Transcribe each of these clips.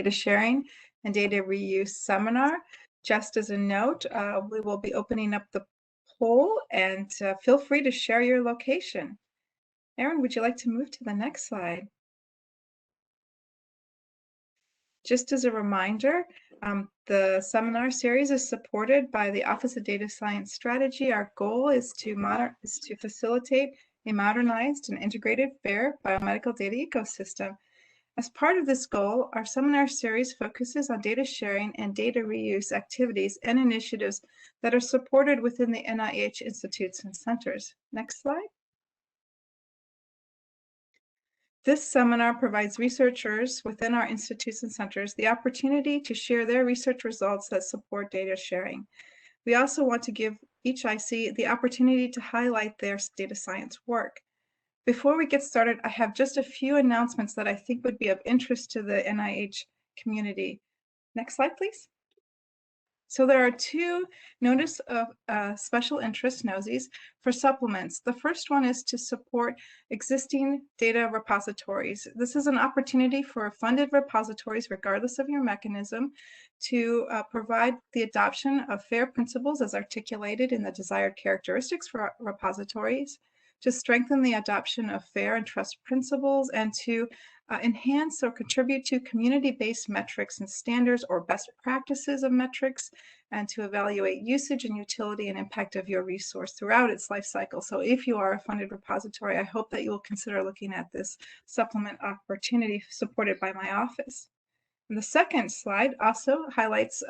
Data Sharing and Data Reuse Seminar. Just as a note, we will be opening up the poll, and feel free to share your location. Aaron, would you like to move to the next slide? Just as a reminder, the seminar series is supported by the Office of Data Science Strategy. Our goal is to facilitate a modernized and integrated, fair biomedical data ecosystem. As part of this goal, our seminar series focuses on data sharing and data reuse activities and initiatives that are supported within the NIH institutes and centers. Next slide. This seminar provides researchers within our institutes and centers the opportunity to share their research results that support data sharing. We also want to give each IC the opportunity to highlight their data science work. Before we get started, I have just a few announcements that I think would be of interest to the NIH community. Next slide, please. So there are two notice of special interest, NOSIs, for supplements. The first one is to support existing data repositories. This is an opportunity for funded repositories, regardless of your mechanism, to provide the adoption of FAIR principles as articulated in the desired characteristics for repositories, to strengthen the adoption of FAIR and trust principles, and to enhance or contribute to community-based metrics and standards or best practices of metrics, and to evaluate usage and utility and impact of your resource throughout its life cycle. So if you are a funded repository, I hope that you will consider looking at this supplement opportunity supported by my office. And the second slide also highlights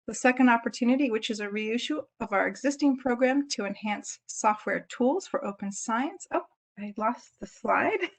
the second opportunity, which is a reissue of our existing program to enhance software tools for open science. Oh, I lost the slide.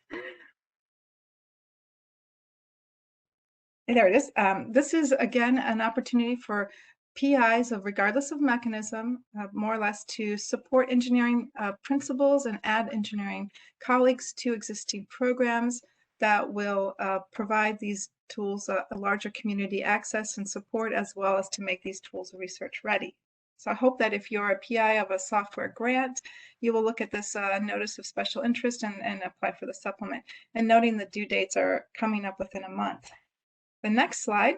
There it is. This is, again, an opportunity for PIs of regardless of mechanism, more or less, to support engineering principles and add engineering colleagues to existing programs that will provide these tools a larger community access and support, as well as to make these tools research ready. So I hope that if you're a PI of a software grant, you will look at this notice of special interest and apply for the supplement. And noting the due dates are coming up within a month. The next slide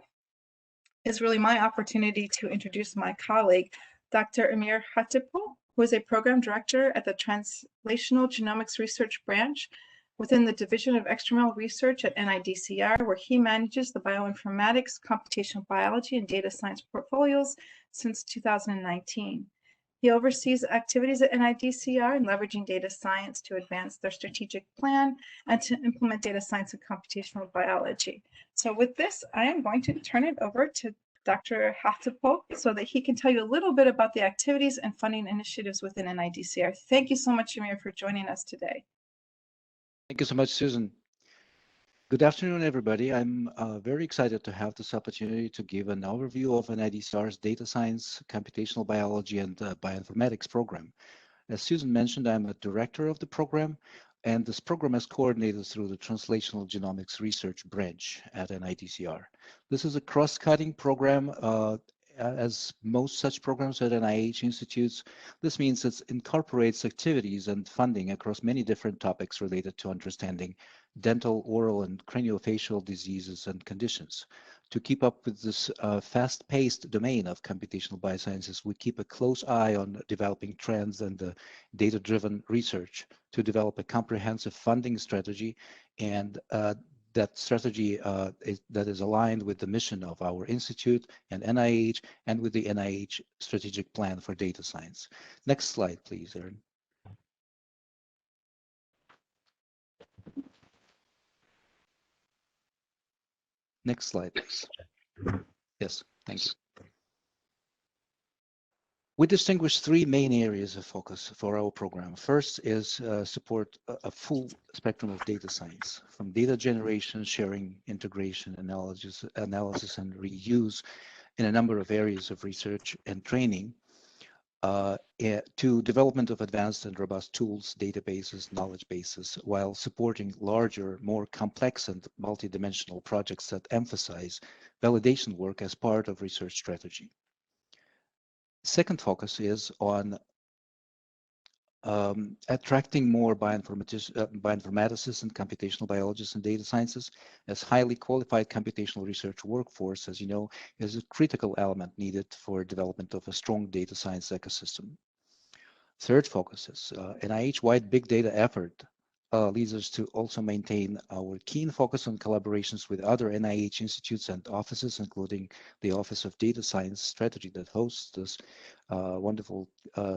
is really my opportunity to introduce my colleague, Dr. Amir Khatibpour, who is a program director at the Translational Genomics Research Branch within the Division of Extramural Research at NIDCR, where he manages the bioinformatics, computational biology, and data science portfolios since 2019. He oversees activities at NIDCR in leveraging data science to advance their strategic plan and to implement data science and computational biology. So with this, I am going to turn it over to Dr. Khatibpour so that he can tell you a little bit about the activities and funding initiatives within NIDCR. Thank you so much, Amir, for joining us today. Thank you so much, Susan. Good afternoon, everybody. I'm very excited to have this opportunity to give an overview of NIDCR's data science, computational biology, and bioinformatics program. As Susan mentioned, I'm a director of the program, and this program is coordinated through the Translational Genomics Research Branch at NIDCR. This is a cross-cutting program, as most such programs at NIH institutes. This means it incorporates activities and funding across many different topics related to understanding dental, oral, and craniofacial diseases and conditions. To keep up with this fast-paced domain of computational biosciences, we keep a close eye on developing trends and data-driven research to develop a comprehensive funding strategy, and that strategy that is aligned with the mission of our institute and NIH, and with the NIH strategic plan for data science. Next slide, please, Erin. Next slide. Yes, thank you. We distinguish three main areas of focus for our program. First is support a full spectrum of data science, from data generation, sharing, integration, analysis, and reuse in a number of areas of research and training, to development of advanced and robust tools, databases, knowledge bases, while supporting larger, more complex and multidimensional projects that emphasize validation work as part of research strategy. Second focus is on attracting more bioinformaticists and computational biologists and data scientists as highly qualified computational research workforce, as you know, is a critical element needed for development of a strong data science ecosystem. Third focus is NIH-wide big data effort leads us to also maintain our keen focus on collaborations with other NIH institutes and offices, including the Office of Data Science Strategy that hosts this wonderful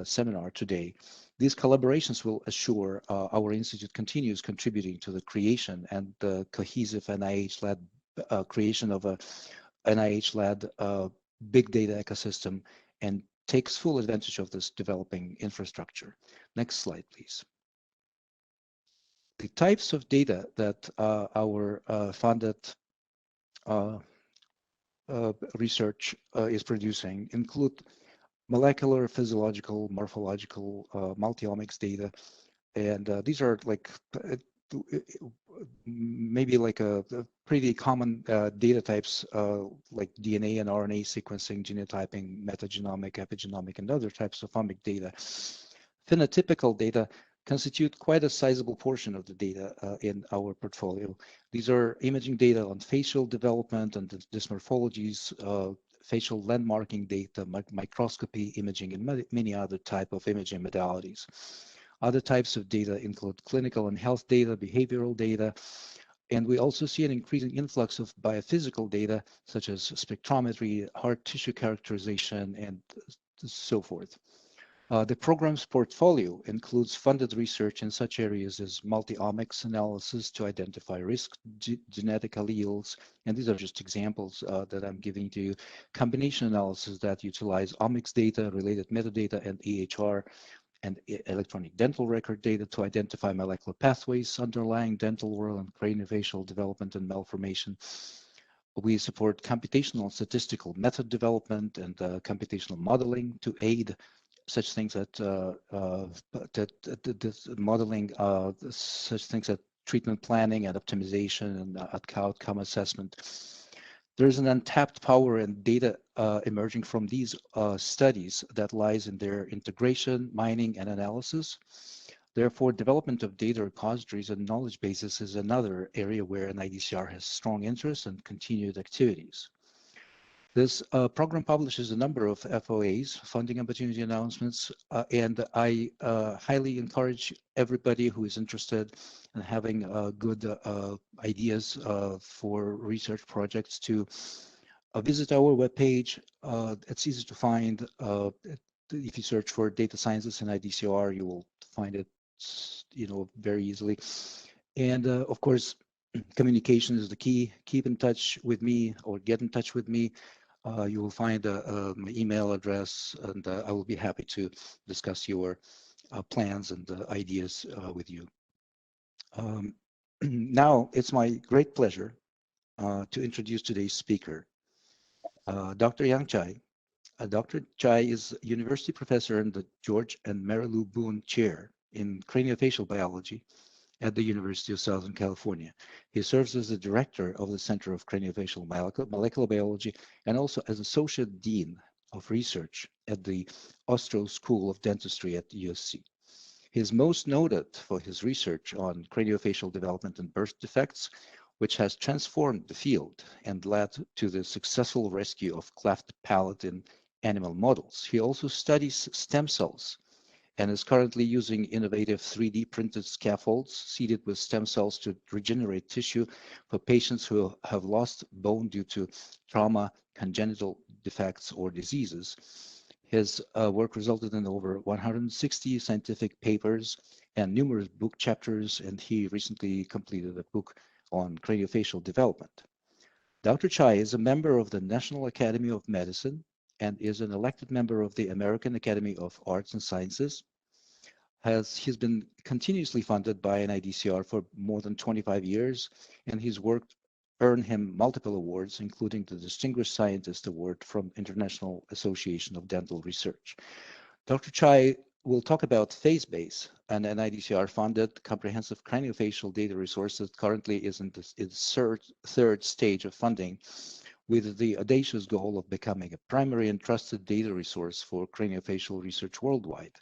seminar today. These collaborations will assure our institute continues contributing to the creation and the cohesive NIH-led creation of a NIH-led big data ecosystem and takes full advantage of this developing infrastructure. Next slide, please. The types of data that our funded research is producing include molecular, physiological, morphological, multi-omics data, and these are like maybe like a pretty common data types like DNA and RNA sequencing, genotyping, metagenomic, epigenomic, and other types of omic data. Phenotypical data constitute quite a sizable portion of the data in our portfolio. These are imaging data on facial development and dysmorphologies, facial landmarking data, microscopy imaging, and many other type of imaging modalities. Other types of data include clinical and health data, behavioral data, and we also see an increasing influx of biophysical data, such as spectrometry, heart tissue characterization, and so forth. The program's portfolio includes funded research in such areas as multi-omics analysis to identify risk genetic alleles, and these are just examples that I'm giving to you. Combination analysis that utilize omics data, related metadata, and EHR, and electronic dental record data to identify molecular pathways underlying dental oral and craniofacial development and malformation. We support computational and statistical method development and computational modeling to aid such things that modeling such things as treatment planning and optimization and outcome assessment. There's an untapped power and data emerging from these studies that lies in their integration, mining, and analysis. Therefore, development of data repositories and knowledge bases is another area where NIDCR has strong interest and continued activities. This program publishes a number of FOAs, funding opportunity announcements, and I highly encourage everybody who is interested in having good ideas for research projects to visit our webpage. It's easy to find. If you search for data sciences and NIDCR, you will find it, very easily. And of course, communication is the key. Keep in touch with me or get in touch with me. You will find my email address, and I will be happy to discuss your plans and ideas with you. Now, it's my great pleasure to introduce today's speaker, Dr. Yang Chai. Dr. Chai is university professor in the George and Mary Lou Boone Chair in Craniofacial Biology at the University of Southern California. He serves as the director of the Center of Craniofacial Molecular Biology and also as Associate Dean of Research at the Ostrow School of Dentistry at USC. He is most noted for his research on craniofacial development and birth defects, which has transformed the field and led to the successful rescue of cleft palate in animal models. He also studies stem cells and is currently using innovative 3D printed scaffolds seeded with stem cells to regenerate tissue for patients who have lost bone due to trauma, congenital defects, or diseases. His work resulted in over 160 scientific papers and numerous book chapters, and he recently completed a book on craniofacial development. Dr. Chai is a member of the National Academy of Medicine and is an elected member of the American Academy of Arts and Sciences. He's been continuously funded by NIDCR for more than 25 years, and his work earned him multiple awards, including the Distinguished Scientist Award from International Association of Dental Research. Dr. Chai will talk about PhaseBase, an NIDCR-funded comprehensive craniofacial data resource that currently is in its third stage of funding, with the audacious goal of becoming a primary and trusted data resource for craniofacial research worldwide.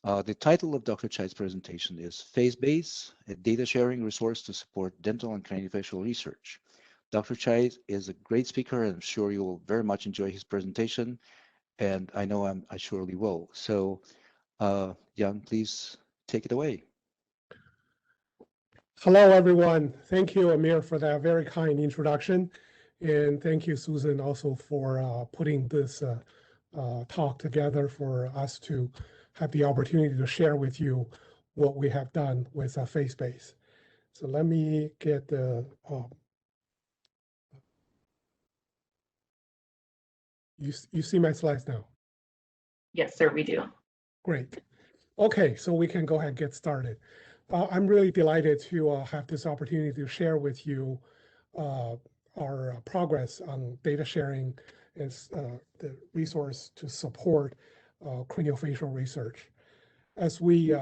The title of Dr. Chai's presentation is FaceBase, a data sharing resource to support dental and craniofacial research. Dr. Chai is a great speaker, and I'm sure you will very much enjoy his presentation, and I know I surely will. So, Jan, please take it away. Hello, everyone. Thank you, Amir, for that very kind introduction. And thank you, Susan, also for putting this talk together for us to have the opportunity to share with you what we have done with FaceBase. So let me get the, you see my slides now? Yes, sir, we do. Great. Okay, so we can go ahead and get started. I'm really delighted to have this opportunity to share with you our progress on data sharing as the resource to support craniofacial research. As we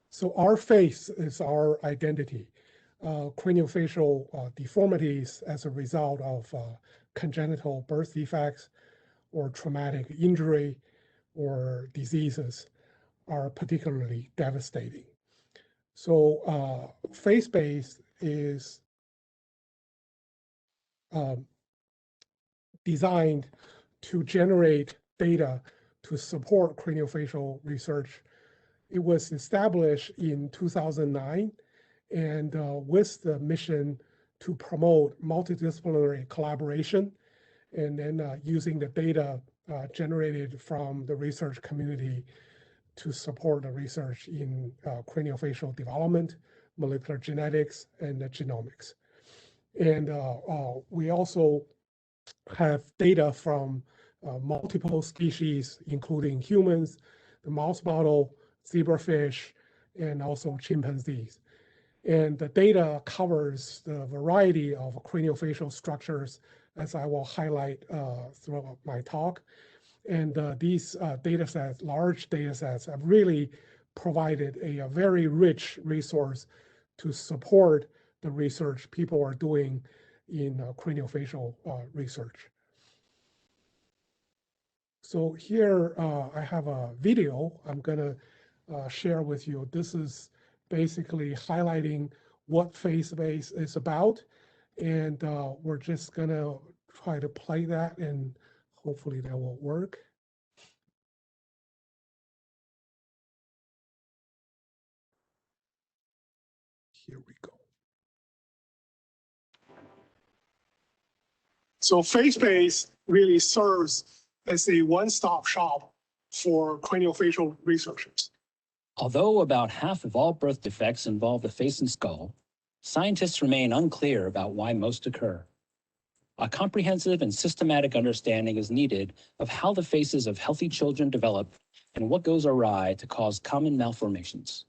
so our face is our identity. Craniofacial deformities as a result of congenital birth defects or traumatic injury or diseases are particularly devastating. So FaceBase is designed to generate data to support craniofacial research. It was established in 2009 and with the mission to promote multidisciplinary collaboration and then using the data generated from the research community to support the research in craniofacial development, molecular genetics, and genomics. And we also have data from multiple species, including humans, the mouse model, zebrafish, and also chimpanzees. And the data covers the variety of craniofacial structures, as I will highlight throughout my talk. And these data sets, large data sets, have really provided a very rich resource to support the research people are doing in craniofacial research. So here I have a video I'm gonna share with you. This is basically highlighting what FaceBase is about. And we're just gonna try to play that and hopefully that will work. Here we go. So FaceBase really serves as a one-stop shop for craniofacial researchers. Although about half of all birth defects involve the face and skull, scientists remain unclear about why most occur. A comprehensive and systematic understanding is needed of how the faces of healthy children develop and what goes awry to cause common malformations.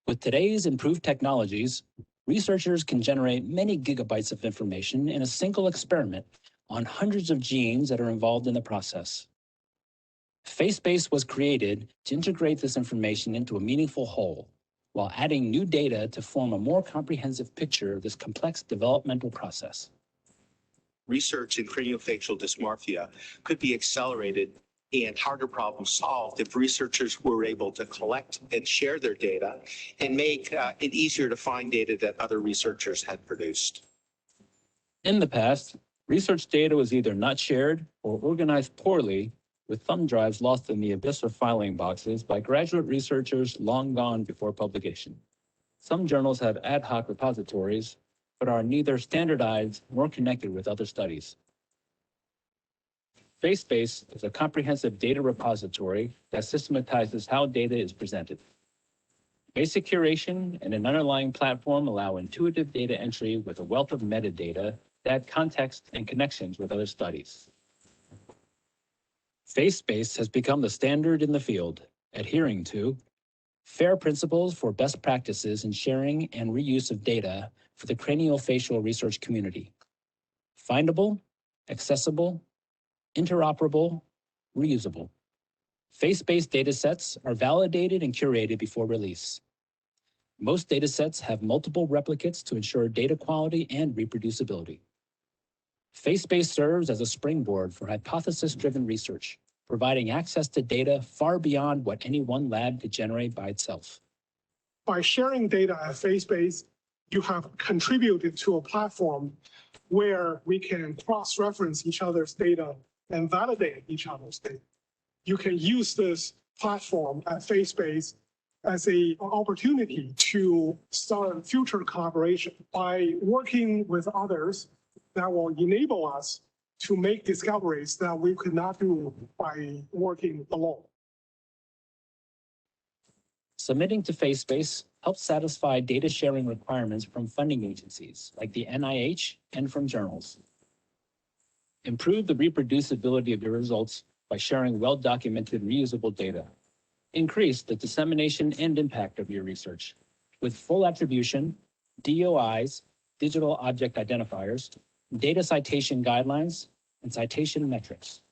With today's improved technologies, researchers can generate many gigabytes of information in a single experiment on hundreds of genes that are involved in the process. FaceBase was created to integrate this information into a meaningful whole, while adding new data to form a more comprehensive picture of this complex developmental process. Research in craniofacial dysmorphia could be accelerated and harder problems solved if researchers were able to collect and share their data and make it easier to find data that other researchers had produced. In the past, research data was either not shared or organized poorly, with thumb drives lost in the abyss of filing boxes by graduate researchers long gone before publication. Some journals have ad hoc repositories, but are neither standardized nor connected with other studies. FaceBase is a comprehensive data repository that systematizes how data is presented. Basic curation and an underlying platform allow intuitive data entry with a wealth of metadata that add context and connections with other studies. FaceBase has become the standard in the field, adhering to FAIR principles for best practices in sharing and reuse of data for the craniofacial research community. Findable, accessible, interoperable, reusable. Face-based datasets are validated and curated before release. Most datasets have multiple replicates to ensure data quality and reproducibility. Face-based serves as a springboard for hypothesis-driven research, providing access to data far beyond what any one lab could generate by itself. By sharing data at Facebase, you have contributed to a platform where we can cross-reference each other's data and validate each other's data. You can use this platform at Facebase as an opportunity to start future collaboration by working with others that will enable us to make discoveries that we could not do by working alone. Submitting to Facebase helps satisfy data sharing requirements from funding agencies like the NIH and from journals. Improve the reproducibility of your results by sharing well-documented reusable data. Increase the dissemination and impact of your research with full attribution, DOIs, digital object identifiers, data citation guidelines, and citation metrics.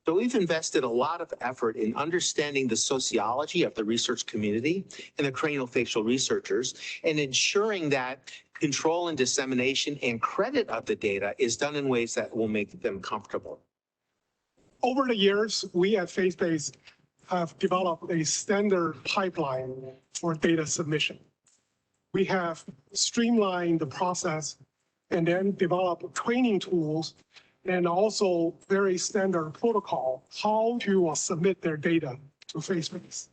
So we've invested a lot of effort in understanding the sociology of the research community and the craniofacial researchers and ensuring that control and dissemination and credit of the data is done in ways that will make them comfortable. Over the years, we at Facebase have developed a standard pipeline for data submission. We have streamlined the process and then developed training tools and also very standard protocol how to submit their data to Facebase.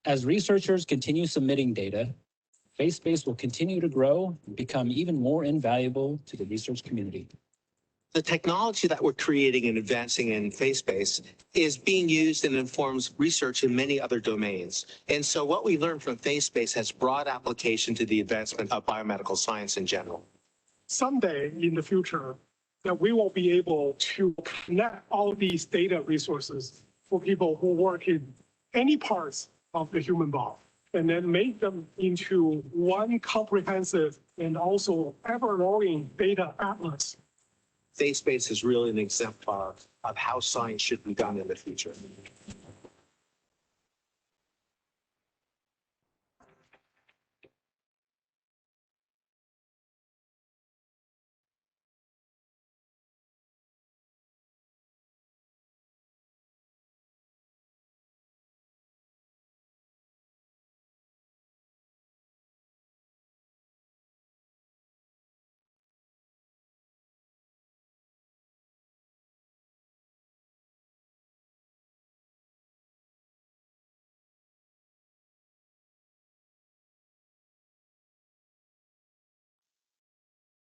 As researchers continue submitting data, Facebase will continue to grow and become even more invaluable to the research community. The technology that we're creating and advancing in Facebase is being used and informs research in many other domains. And so what we learned from Facebase has broad application to the advancement of biomedical science in general. Someday in the future, that we will be able to connect all these data resources for people who work in any parts of the human body, and then make them into one comprehensive and also ever-growing data atlas. Facebase is really an exemplar of how science should be done in the future.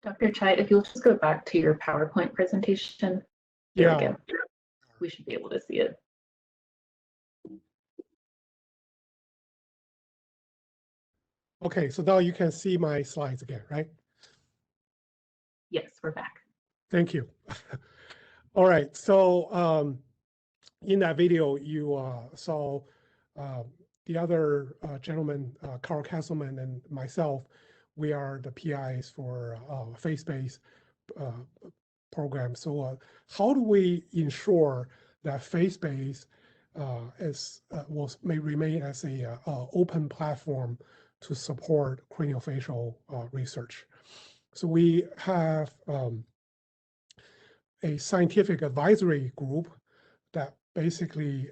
Dr. Chai, if you'll just go back to your PowerPoint presentation. There we go. We should be able to see it. Okay, so now you can see my slides again, right? Yes, we're back. Thank you. All right, so in that video, you saw the other gentleman, Carl Kesselman, and myself. We are the PIs for Facebase program. So how do we ensure that Facebase may remain as a open platform to support craniofacial research? So we have a scientific advisory group that basically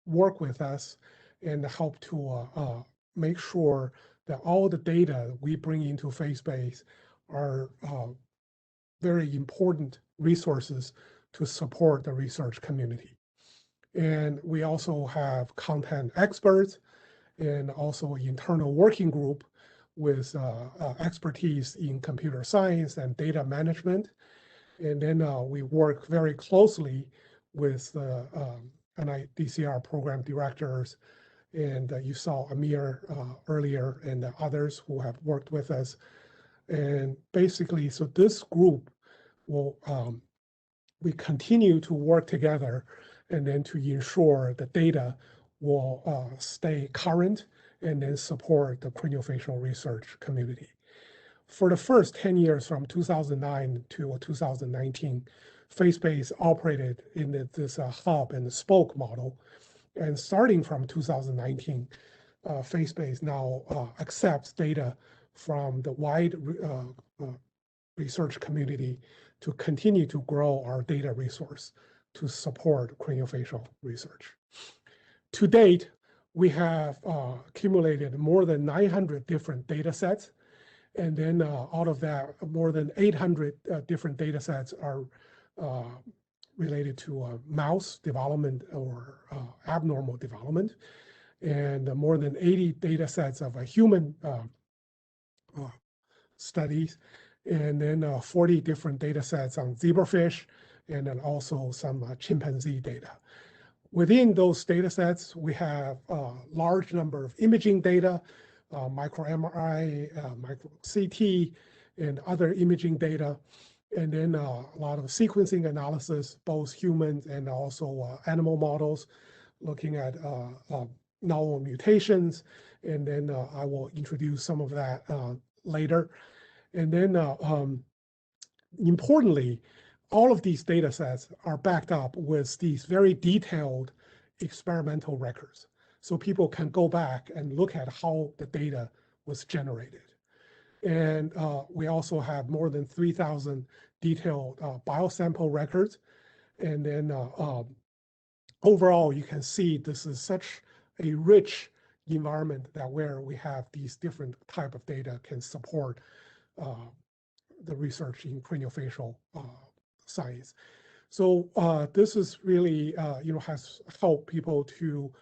work with us and help to make sure that all the data we bring into Facebase are very important resources to support the research community. And we also have content experts and also an internal working group with expertise in computer science and data management. And then we work very closely with the NIDCR program directors. And you saw Amir earlier and the others who have worked with us. And basically, so this group will, we continue to work together and then to ensure the data will stay current and then support the craniofacial research community. For the first 10 years from 2009 to 2019, FaceBase operated in this hub and spoke model. And starting from 2019, FaceBase now accepts data from the wide research community to continue to grow our data resource to support craniofacial research. To date, we have accumulated more than 900 different data sets. And then out of that, more than 800 different data sets are related to mouse development or abnormal development, and more than 80 data sets of human studies, and then 40 different data sets on zebrafish, and then also some chimpanzee data. Within those data sets, we have a large number of imaging data, micro MRI, micro CT, and other imaging data, and then a lot of sequencing analysis, both humans and also animal models, looking at novel mutations, and then I will introduce some of that later. And then importantly, all of these data sets are backed up with these very detailed experimental records. So people can go back and look at how the data was generated. And we also have more than 3,000 detailed biosample records. And then overall, you can see this is such a rich environment that where we have these different type of data can support the research in craniofacial science. So this is really, has helped people to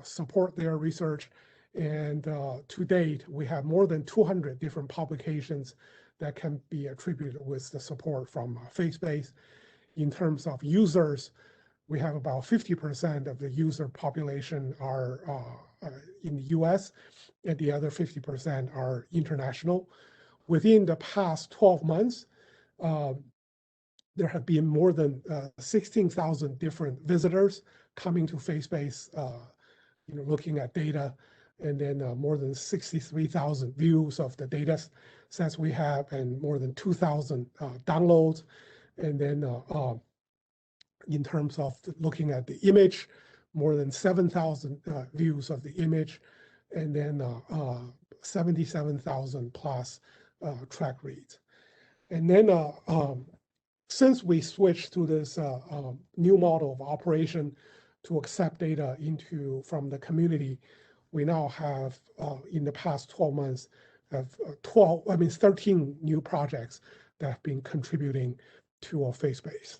support their research. And to date, we have more than 200 different publications that can be attributed with the support from FaceBase. In terms of users, we have about 50% of the user population are in the US, and the other 50% are international. Within the past 12 months, there have been more than 16,000 different visitors coming to FaceBase, looking at data, and then more than 63,000 views of the data sets we have, and more than 2,000 downloads. And then in terms of looking at the image, more than 7,000 views of the image, and then 77,000 plus track reads. And then since we switched to this new model of operation to accept data from the community, we now have, in the past 12 months, have 13 new projects that have been contributing to FaceBase.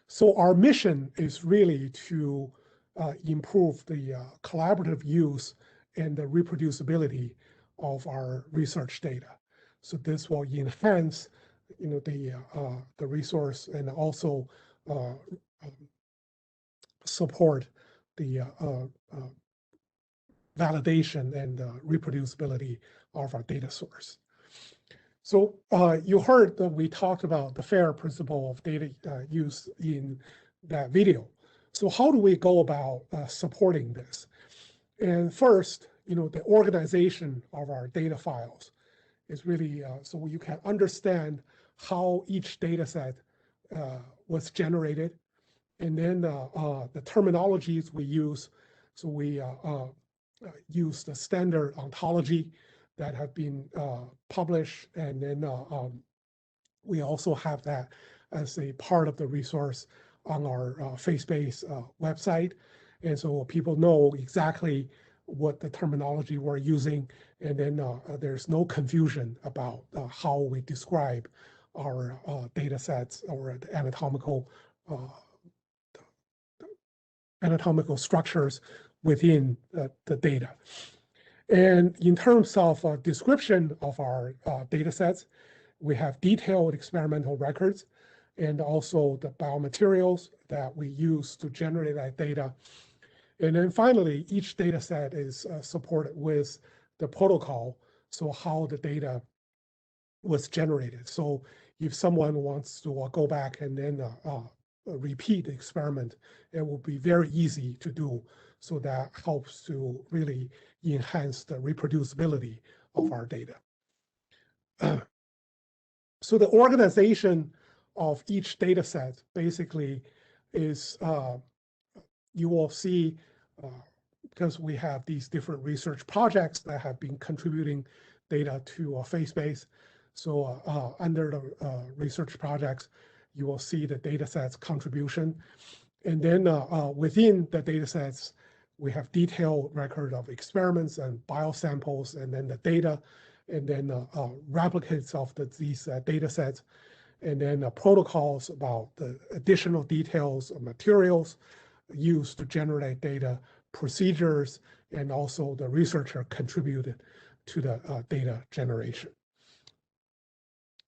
So our mission is really to improve the collaborative use and the reproducibility of our research data. So this will enhance, the resource, and also support the validation and reproducibility of our data source. So you heard that we talked about the FAIR principle of data use in that video. So how do we go about supporting this? And first, the organization of our data files is really so you can understand how each data set was generated, and then the terminologies we use. So we use the standard ontology that have been published, and then we also have that as a part of the resource on our FaceBase website. And so people know exactly what the terminology we're using, and then there's no confusion about how we describe our data sets or the anatomical structures within the data. And in terms of description of our data sets, we have detailed experimental records, and also the biomaterials that we use to generate that data. And then finally, each data set is supported with the protocol, so how the data was generated. So if someone wants to go back and then repeat the experiment, it will be very easy to do. So that helps to really enhance the reproducibility of our data. So the organization of each data set basically is, you will see, because we have these different research projects that have been contributing data to FaceBase. So under the research projects, you will see the data sets contribution. And then within the data sets, we have detailed record of experiments and biosamples, and then the data, and then replicates of these data sets, and then protocols about the additional details of materials used to generate data, procedures, and also the researcher contributed to the data generation.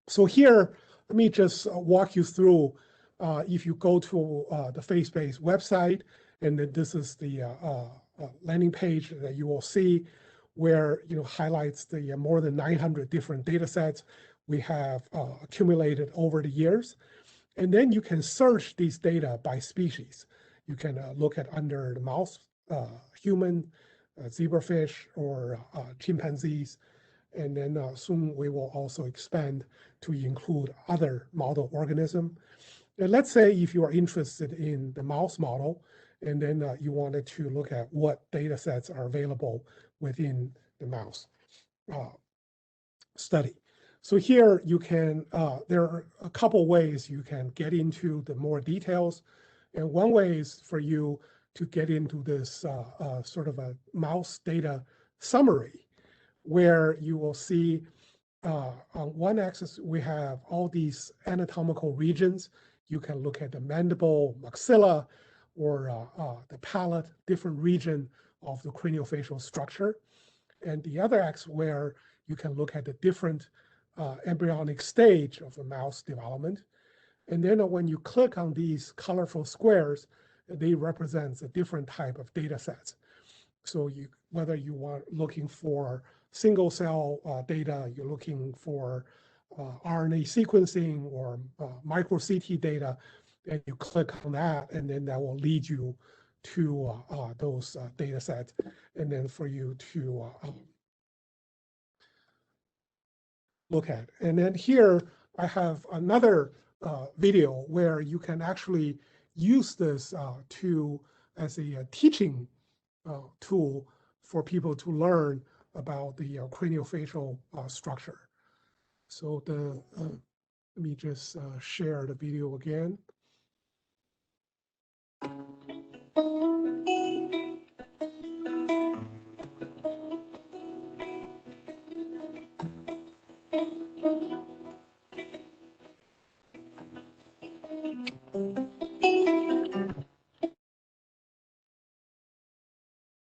So here, let me just walk you through, if you go to the FaceBase website, and then this is the landing page that you will see, where highlights the more than 900 different data sets we have accumulated over the years. And then you can search these data by species. You can look at under the mouse, human, zebrafish, or chimpanzees. And then soon we will also expand to include other model organism. And let's say if you are interested in the mouse model, and then you wanted to look at what data sets are available within the mouse study. So here you can, there are a couple ways you can get into the more details. And one way is for you to get into this sort of a mouse data summary, where you will see on one axis, we have all these anatomical regions. You can look at the mandible, maxilla, or the palate, different region of the craniofacial structure. And the other axis where you can look at the different embryonic stage of the mouse development. And then when you click on these colorful squares, they represent a different type of data sets. So whether you want looking for single cell data, you're looking for RNA sequencing or micro CT data, and you click on that, and then that will lead you to those data sets, and then for you to look at. And then here I have another video where you can actually use this as a teaching tool for people to learn about the craniofacial structure. So let me just share the video again.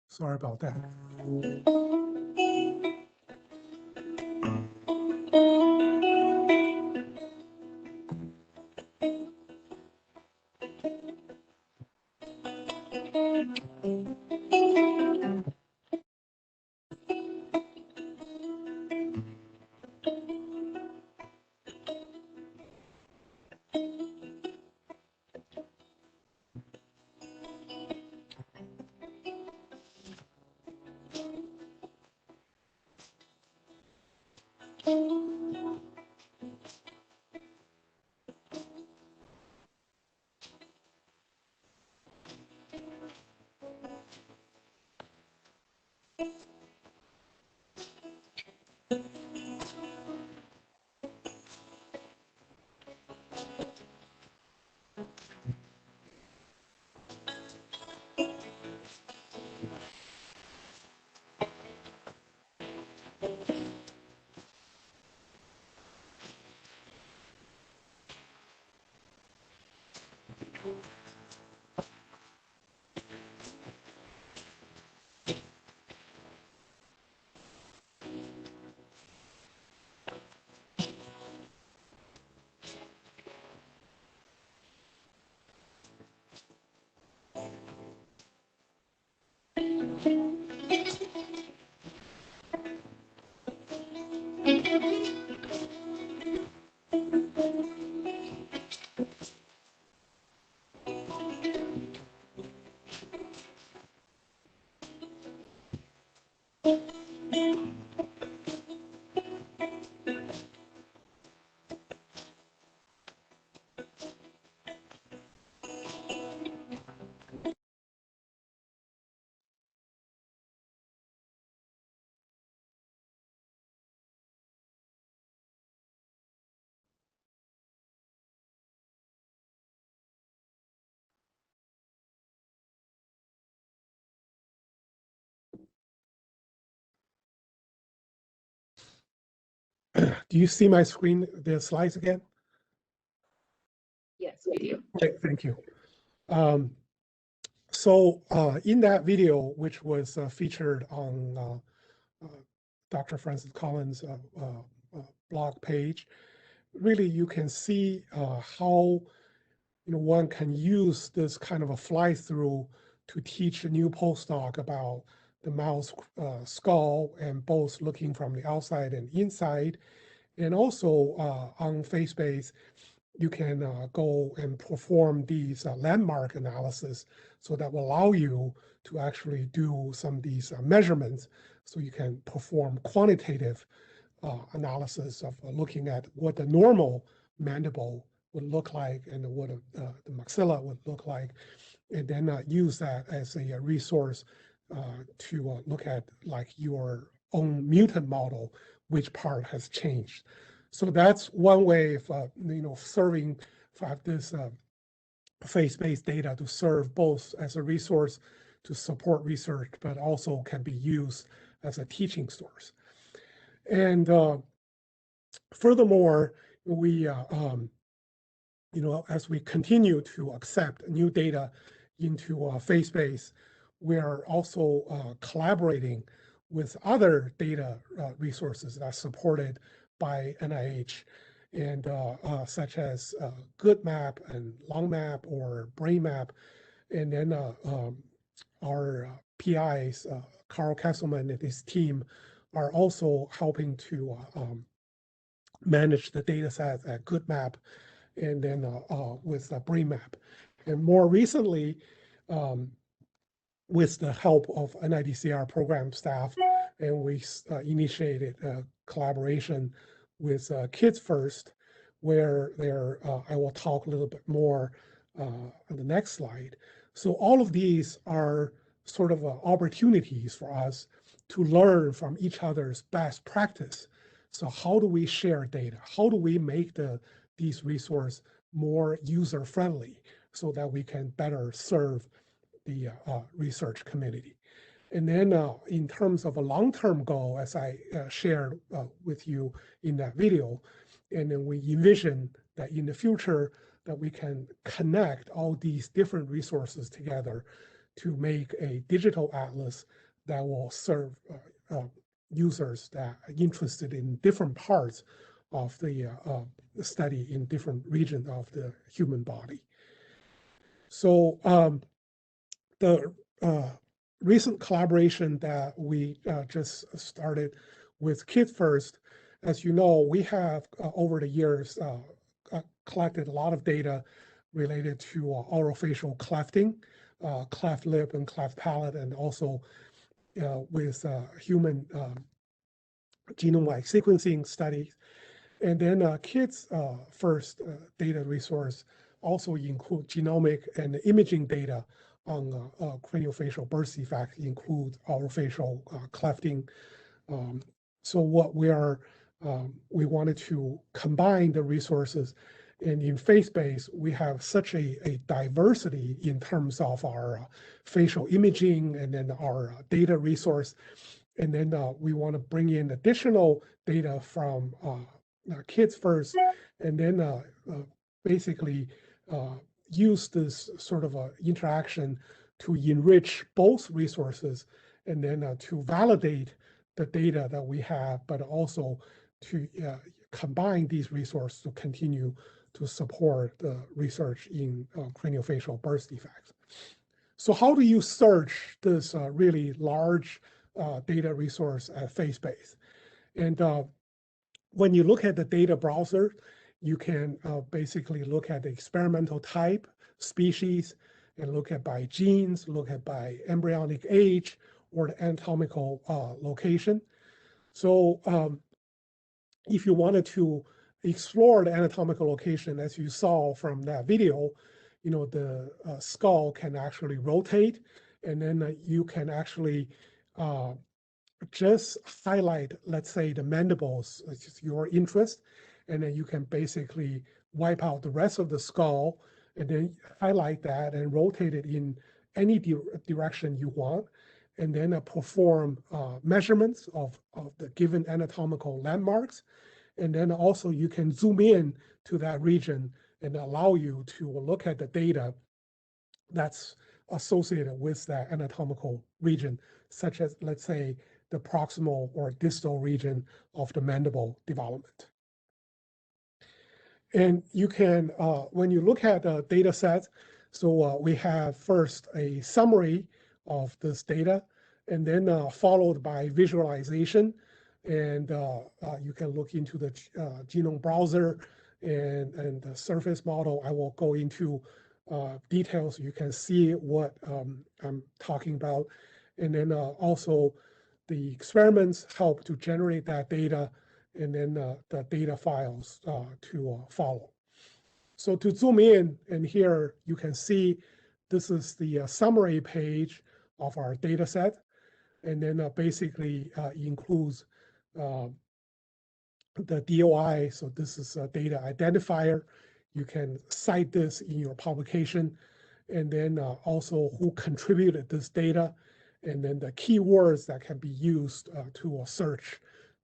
Sorry about that. Do you see my screen, the slides again? Yes, we do. Okay, thank you. So in that video, which was featured on Dr. Francis Collins' blog page, really you can see how one can use this kind of a fly-through to teach a new postdoc about the mouse skull, and both looking from the outside and inside. And also on FaceBase, you can go and perform these landmark analysis, so that will allow you to actually do some of these measurements, so you can perform quantitative analysis of looking at what the normal mandible would look like and what the maxilla would look like, and then use that as a resource to look at like your own mutant model, which part has changed. So that's one way of serving this face-based data to serve both as a resource to support research, but also can be used as a teaching source. And furthermore, we as we continue to accept new data into FaceBase, we are also collaborating with other data resources that are supported by NIH, and such as GoodMap and LongMap or BrainMap. And then our PIs, Carl Kesselman and his team, are also helping to manage the data sets at GoodMap, and then with BrainMap. And more recently, with the help of NIDCR program staff, and we initiated a collaboration with Kids First, where I will talk a little bit more on the next slide. So all of these are sort of opportunities for us to learn from each other's best practice. So how do we share data? How do we make these resources more user-friendly so that we can better serve the research community? And then in terms of a long-term goal, as I shared with you in that video, and then we envision that in the future that we can connect all these different resources together to make a digital atlas that will serve users that are interested in different parts of the study in different regions of the human body. So the recent collaboration that we just started with Kids First, as you know, we have over the years collected a lot of data related to orofacial clefting, cleft lip and cleft palate, and also with human genome-wide sequencing studies. And then Kids First data resource also include genomic and imaging data on craniofacial birth defects, include orofacial clefting. So what we wanted to combine the resources, and in FaceBase, we have such a diversity in terms of our facial imaging and then our data resource. And then we want to bring in additional data from Kids First, and then basically use this sort of interaction to enrich both resources, and then to validate the data that we have, but also to combine these resources to continue to support the research in craniofacial birth defects. So how do you search this really large data resource at FaceBase? And when you look at the data browser, you can basically look at the experimental type, species, and look at by genes, look at by embryonic age, or the anatomical location. So if you wanted to explore the anatomical location, as you saw from that video, the skull can actually rotate, and then you can actually just highlight, let's say, the mandibles, which is your interest, and then you can basically wipe out the rest of the skull, and then highlight that and rotate it in any direction you want, and then perform measurements of the given anatomical landmarks. And then also you can zoom in to that region and allow you to look at the data that's associated with that anatomical region, such as, let's say, the proximal or distal region of the mandible development. And you can, when you look at the data set, so we have first a summary of this data, and then followed by visualization. And you can look into the genome browser and the surface model. I will go into details. You can see what I'm talking about. And then also the experiments help to generate that data, and then the data files to follow. So to zoom in, and here you can see this is the summary page of our data set. And then basically includes the DOI. So this is a data identifier. You can cite this in your publication. And then also who contributed this data, and then the keywords that can be used to search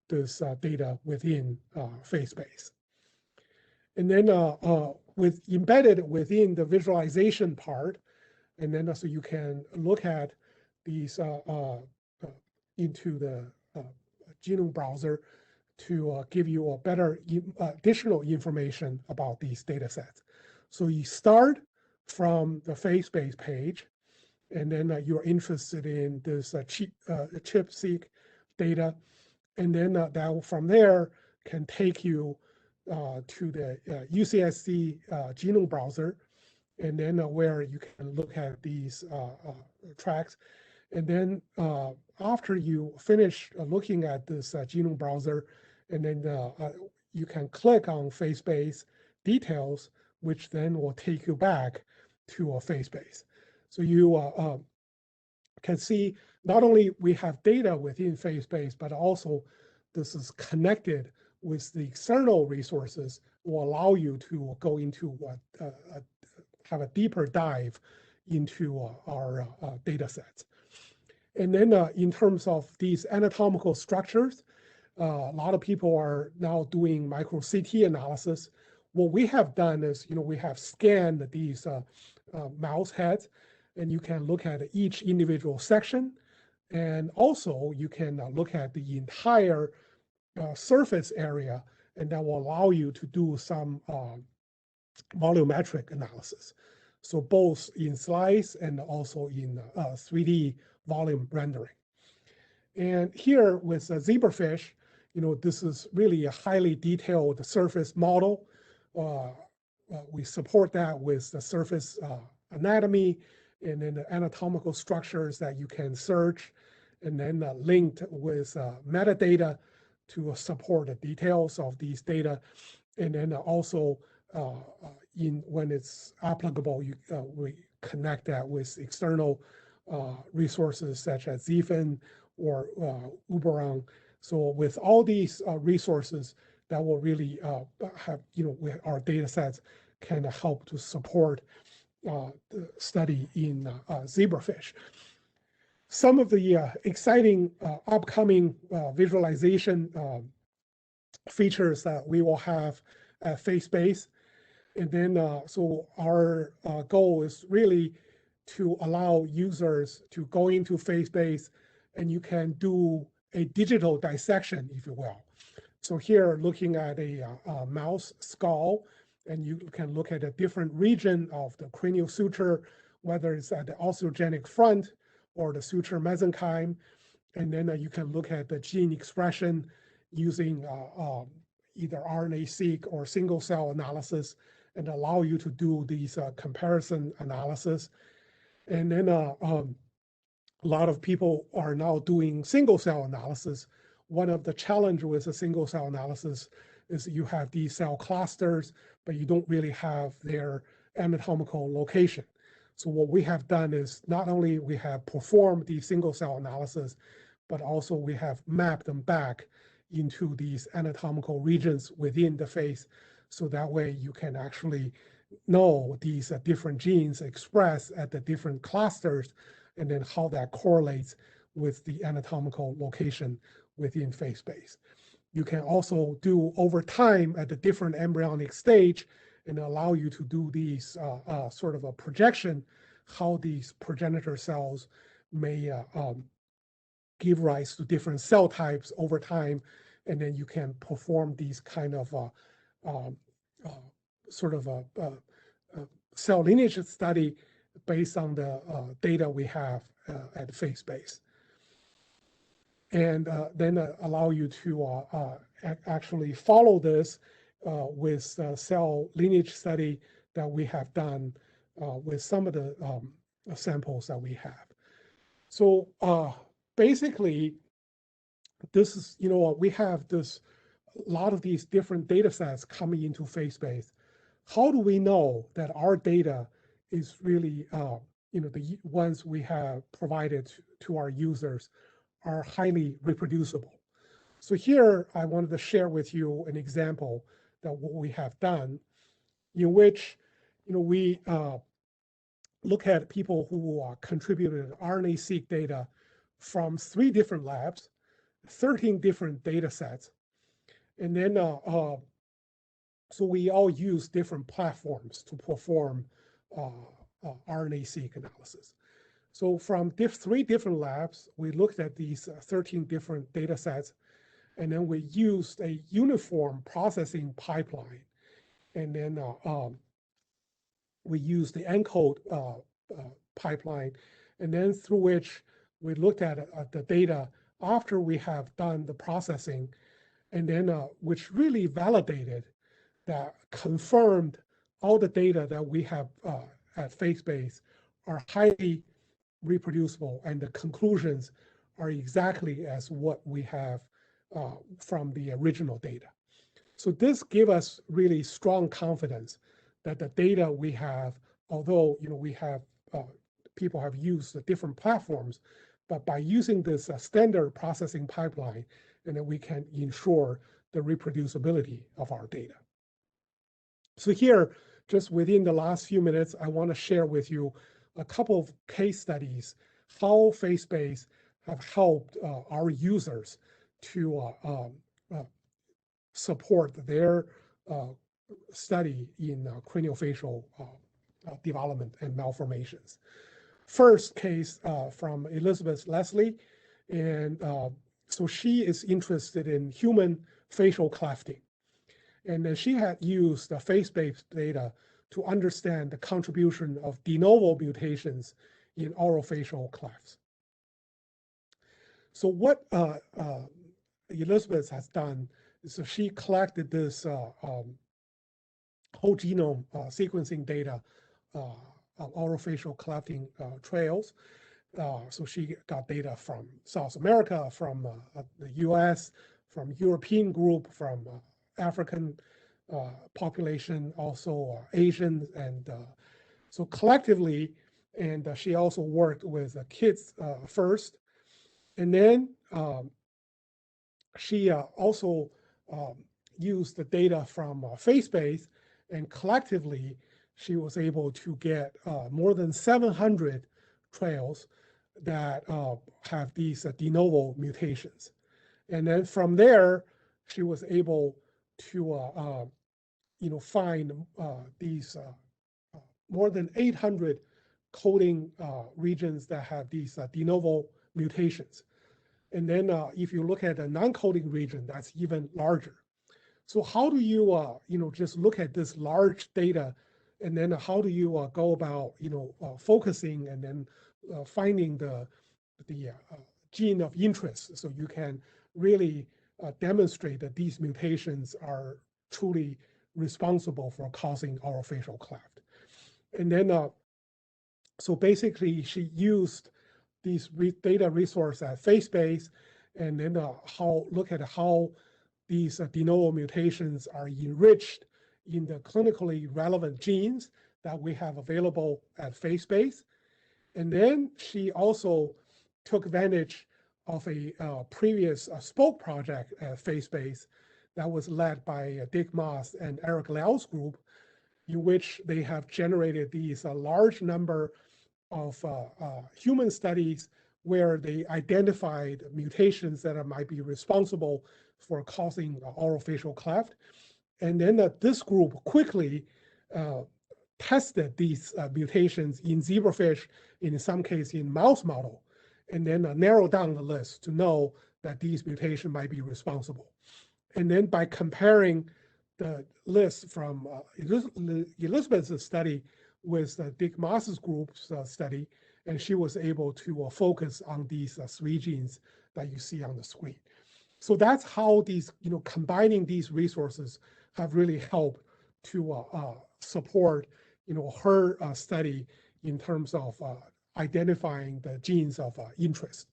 this data within FaceBase. And then embedded within the visualization part, and then also you can look at these into the genome browser to give you a better additional information about these data sets. So you start from the FaceBase page, and then you're interested in this ChIP-seq data, and then that from there can take you to the UCSC genome browser, and then where you can look at these tracks. And then after you finish looking at this genome browser, and then you can click on FaceBase details, which then will take you back to a FaceBase. So you can see not only we have data within FaceBase, but also this is connected with the external resources, will allow you to go into have a deeper dive into our data sets. And then in terms of these anatomical structures, a lot of people are now doing micro CT analysis. What we have done is, we have scanned these mouse heads, and you can look at each individual section. And also you can look at the entire surface area, and that will allow you to do some volumetric analysis. So both in slice and also in 3D volume rendering. And here with zebrafish, this is really a highly detailed surface model. We support that with the surface anatomy, and then the anatomical structures that you can search, and then linked with metadata to support the details of these data. And then also when it's applicable, we connect that with external resources such as Zephyr or Uberon. So with all these resources, that will really have, our data sets can help to support the study in zebrafish. Some of the exciting upcoming visualization features that we will have at FaceBase. And then, so our goal is really to allow users to go into FaceBase, and you can do a digital dissection, if you will. So here, looking at a mouse skull, and you can look at a different region of the cranial suture, whether it's at the osteogenic front or the suture mesenchyme. And then you can look at the gene expression using either RNA-seq or single cell analysis, and allow you to do these comparison analysis. And then a lot of people are now doing single cell analysis. One of the challenges with a single cell analysis is you have these cell clusters, but you don't really have their anatomical location. So what we have done is not only we have performed the single cell analysis, but also we have mapped them back into these anatomical regions within the face. So that way you can actually know these different genes expressed at the different clusters, and then how that correlates with the anatomical location within FaceBase. you can also do over time at the different embryonic stage and allow you to do these sort of a projection, how these progenitor cells may give rise to different cell types over time. And then you can perform these kind of sort of a cell lineage study based on the data we have at PhaseBase. And then allow you to actually follow this with cell lineage study that we have done with some of the samples that we have. So basically, this is, we have this, a lot of these different data sets coming into PhaseBase. How do we know that our data is really, the ones we have provided to our users are highly reproducible? So here I wanted to share with you an example that what we have done, in which we look at people who contributed RNA-seq data from 3 different labs, 13 different data sets, and then so we all use different platforms to perform RNA-seq analysis. So from 3 different labs, we looked at these 13 different data sets, and then we used a uniform processing pipeline. And then we used the ENCODE pipeline, and then through which we looked at the data after we have done the processing, and then which really validated, that confirmed all the data that we have at PhaseBase are highly reproducible, and the conclusions are exactly as what we have from the original data. So this gives us really strong confidence that the data we have, although we have people have used the different platforms, but by using this standard processing pipeline, and then we can ensure the reproducibility of our data. So here, just within the last few minutes, I want to share with you a couple of case studies, how PhaseBase have helped our users to support their study in craniofacial development and malformations. First case from Elizabeth Leslie, and so she is interested in human facial clefting. And then she had used the PhaseBase data to understand the contribution of de novo mutations in orofacial clefts. So what Elizabeth has done is she collected this whole genome sequencing data of orofacial clefting trails. So she got data from South America, from the US, from European group, from African population, also Asian, and so collectively, and she also worked with kids first, and then she also used the data from PhaseBase, and collectively, she was able to get more than 700 trails that have these de novo mutations. And then from there, she was able to find these more than 800 coding regions that have these de novo mutations. And then if you look at a non-coding region, that's even larger. So how do you just look at this large data, and then how do you go about focusing and then finding the gene of interest, so you can really demonstrate that these mutations are truly responsible for causing orofacial cleft. And then so basically she used these data resources at PhaseBase, and then look at how these de novo mutations are enriched in the clinically relevant genes that we have available at PhaseBase. And then she also took advantage of a previous Spoke project at PhaseBase that was led by Dick Moss and Eric Liao's group, in which they have generated these large number of human studies where they identified mutations that might be responsible for causing orofacial cleft. And then this group quickly tested these mutations in zebrafish, in some case in mouse model, and then narrowed down the list to know that these mutations might be responsible. And then by comparing the list from Elizabeth's study with Dick Moss's group's study, and she was able to focus on these 3 genes that you see on the screen. So that's how these, combining these resources have really helped to support, her study in terms of identifying the genes of interest.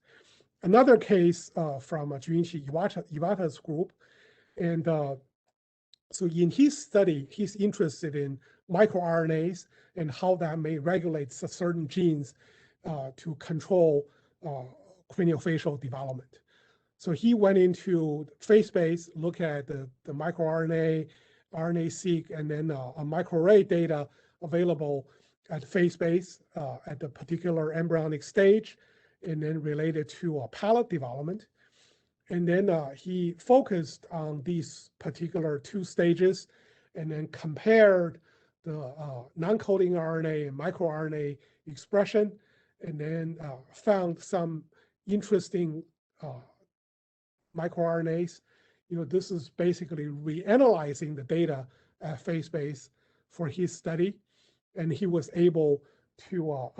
Another case from Junichi Iwata's group, and so in his study, he's interested in microRNAs and how that may regulate certain genes to control craniofacial development. So he went into FaceSpace, look at the microRNA, RNA-seq, and then a microarray data available at FaceSpace at the particular embryonic stage, and then related to palate development. And then he focused on these particular 2 stages, and then compared the non-coding RNA and microRNA expression, and then found some interesting microRNAs. This is basically reanalyzing the data at FaceSpace for his study, and he was able to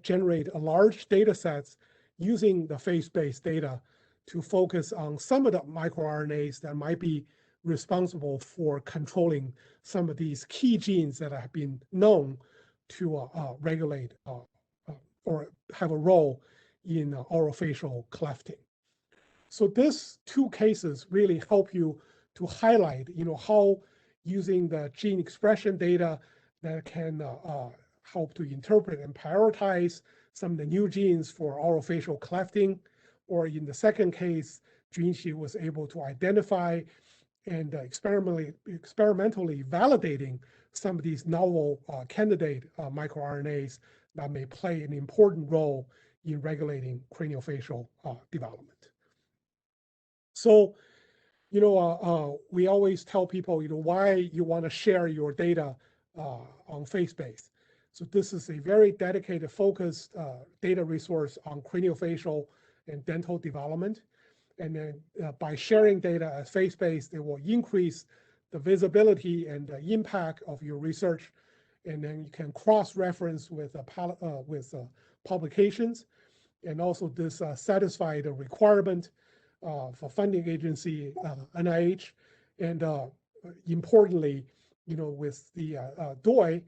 generate a large data sets using the FaceSpace data to focus on some of the microRNAs that might be responsible for controlling some of these key genes that have been known to regulate or have a role in orofacial clefting. So these 2 cases really help you to highlight, how using the gene expression data that can help to interpret and prioritize some of the new genes for orofacial clefting, or in the second case, Junichi was able to identify and experimentally validating some of these novel candidate microRNAs that may play an important role in regulating craniofacial development. So, we always tell people, why you want to share your data on FaceSpace. So this is a very dedicated, focused data resource on craniofacial and dental development. And then by sharing data at FaceSpace, it will increase the visibility and the impact of your research. And then you can cross-reference with publications. And also this satisfy the requirement for funding agency, NIH. And importantly, with the DOI,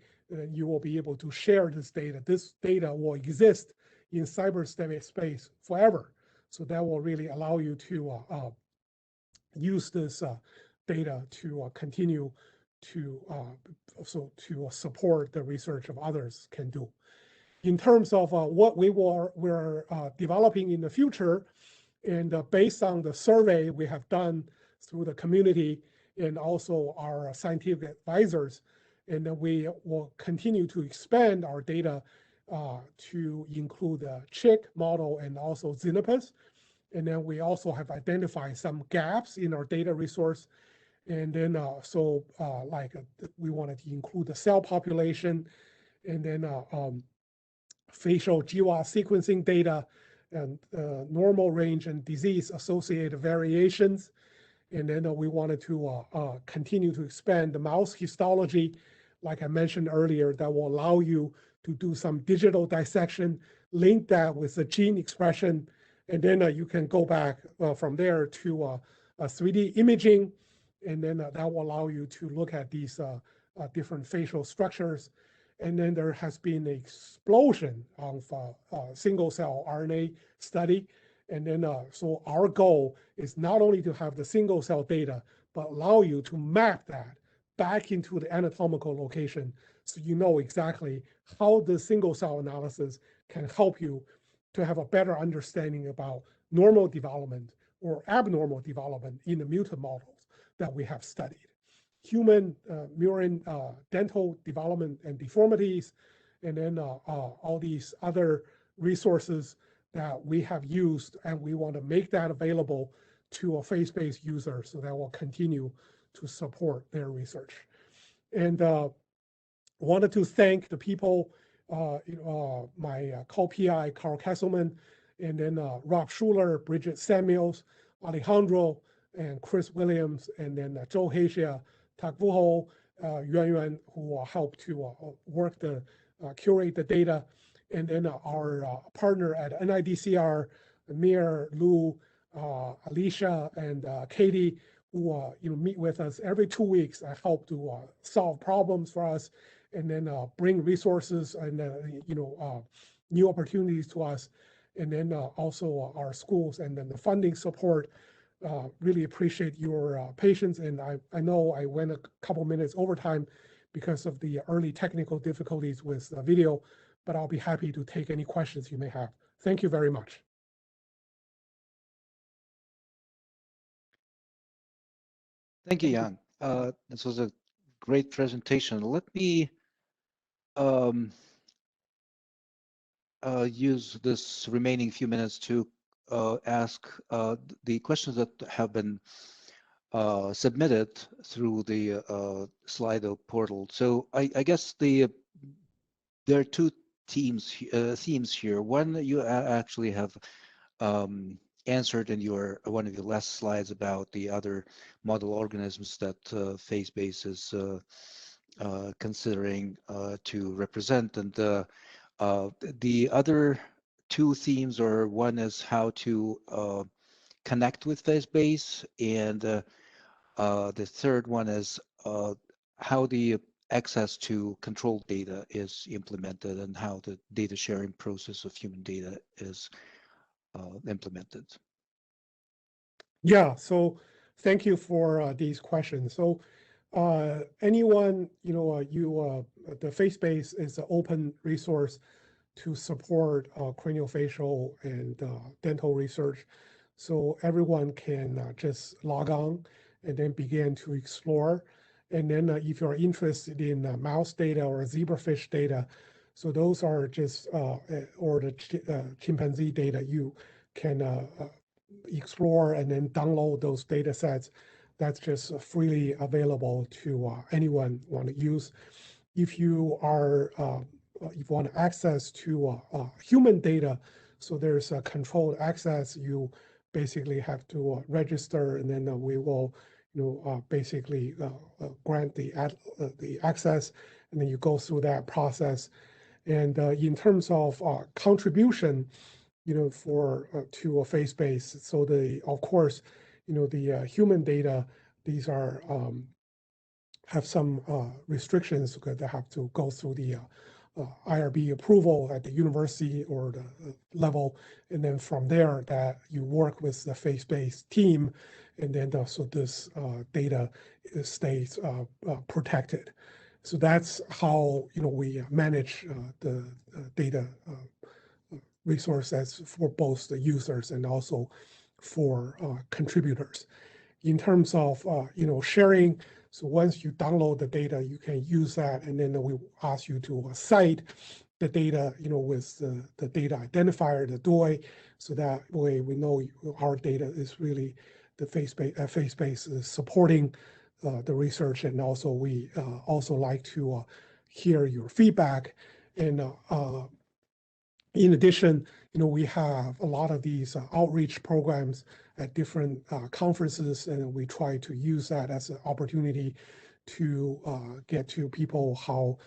you will be able to share this data. This data will exist in cyberspace forever. So that will really allow you to use this data to continue to support the research of others can do. In terms of what we're developing in the future, and based on the survey we have done through the community and also our scientific advisors, and then we will continue to expand our data to include the chick model and also Xenopus. And then we also have identified some gaps in our data resource. And then we wanted to include the cell population, and then facial GWAS sequencing data, and normal range and disease associated variations. And then we wanted to continue to expand the mouse histology, like I mentioned earlier, that will allow you to do some digital dissection, link that with the gene expression, and then you can go back from there to 3D imaging, and then that will allow you to look at these different facial structures. And then there has been an explosion of single cell RNA study. And then so our goal is not only to have the single cell data, but allow you to map that back into the anatomical location, so you know exactly how the single cell analysis can help you to have a better understanding about normal development or abnormal development in the mutant models that we have studied. Human murine dental development and deformities, and then all these other resources that we have used, and we want to make that available to a face-based user, so that will continue to support their research. And wanted to thank the people, my co-PI, Carl Kesselman, and then Rob Schuler, Bridget Samuels, Alejandro, and Chris Williams, and then Joe Heisha, Tak Vuho, Yuan Yuan, who helped to work the curate the data, and then our partner at NIDCR, Amir, Lou, Alicia, and Katie, who meet with us every 2 weeks. Help to solve problems for us, and then bring resources and new opportunities to us, and then also our schools, and then the funding support. Really appreciate your patience, and I know I went a couple minutes over time because of the early technical difficulties with the video, but I'll be happy to take any questions you may have. Thank you very much. Thank you, Yang. This was a great presentation. Let me use this remaining few minutes to ask the questions that have been submitted through the Slido portal. So I guess there are two themes here. One, you actually have answered in one of your last slides about the other model organisms that FaceBase is considering to represent, and the other two themes are, one is how to connect with FaceBase, and the third one is how the access to control data is implemented and how the data sharing process of human data is implemented. Yeah, so thank you for these questions. So anyone, the FaceBase is an open resource to support craniofacial and dental research. So everyone can just log on and then begin to explore. And then if you're interested in mouse data or zebrafish data, so those are just, or the chimpanzee data, you can explore and then download those data sets. That's just freely available to anyone want to use. If you are, if you want access to human data, so there's a controlled access, you basically have to register, and then we will, basically grant the access, and then you go through that process. And in terms of contribution, for to a FaceBase, so of course, the human data, these are have some restrictions because they have to go through the IRB approval at the university or the level, and then from there that you work with the FaceBase team, and then so this data stays protected. So that's how we manage the data resources for both the users and also for contributors. In terms of sharing, so once you download the data, you can use that, and then we ask you to cite the data, with the data identifier, the DOI, so that way we know our data is really the FaceBase is supporting the research, and also we also like to hear your feedback. And in addition, we have a lot of these outreach programs at different conferences, and we try to use that as an opportunity to get to people how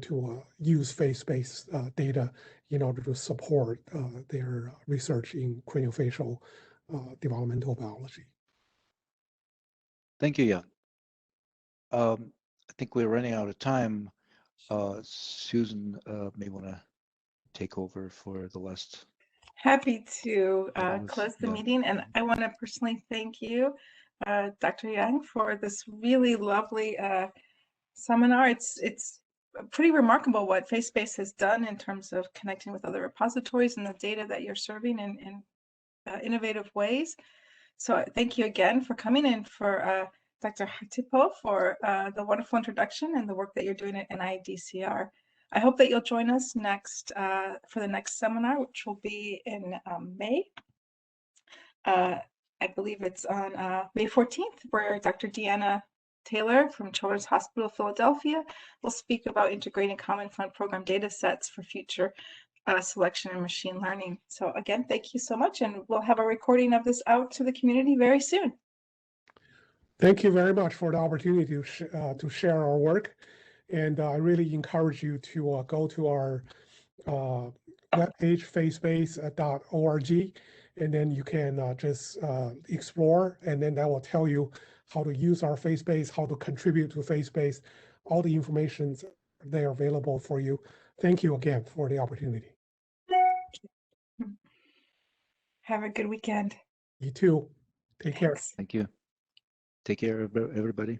to use FaceBase data in order to support their research in craniofacial developmental biology. Thank you, Yang. I think we're running out of time. Susan may want to take over for the last. Happy to Yes, close the yeah. meeting, and I want to personally thank you, Dr. Yang, for this really lovely seminar. It's pretty remarkable what FaceBase has done in terms of connecting with other repositories and the data that you're serving in innovative ways. So thank you again for coming, and for Dr. Hatipo for the wonderful introduction and the work that you're doing at NIDCR. I hope that you'll join us next for the next seminar, which will be in May. I believe it's on May 14th, where Dr. Deanna Taylor from Children's Hospital Philadelphia will speak about integrating Common Fund program data sets for future selection and machine learning. So again, thank you so much, and we'll have a recording of this out to the community very soon. Thank you very much for the opportunity to share our work. And I really encourage you to go to our webpage, facebase.org, and then you can just explore, and then that will tell you how to use our FaceBase, how to contribute to FaceBase. All the information there available for you. Thank you again for the opportunity. Have a good weekend. You too. Take care. Thanks. Thank you. Take care, everybody.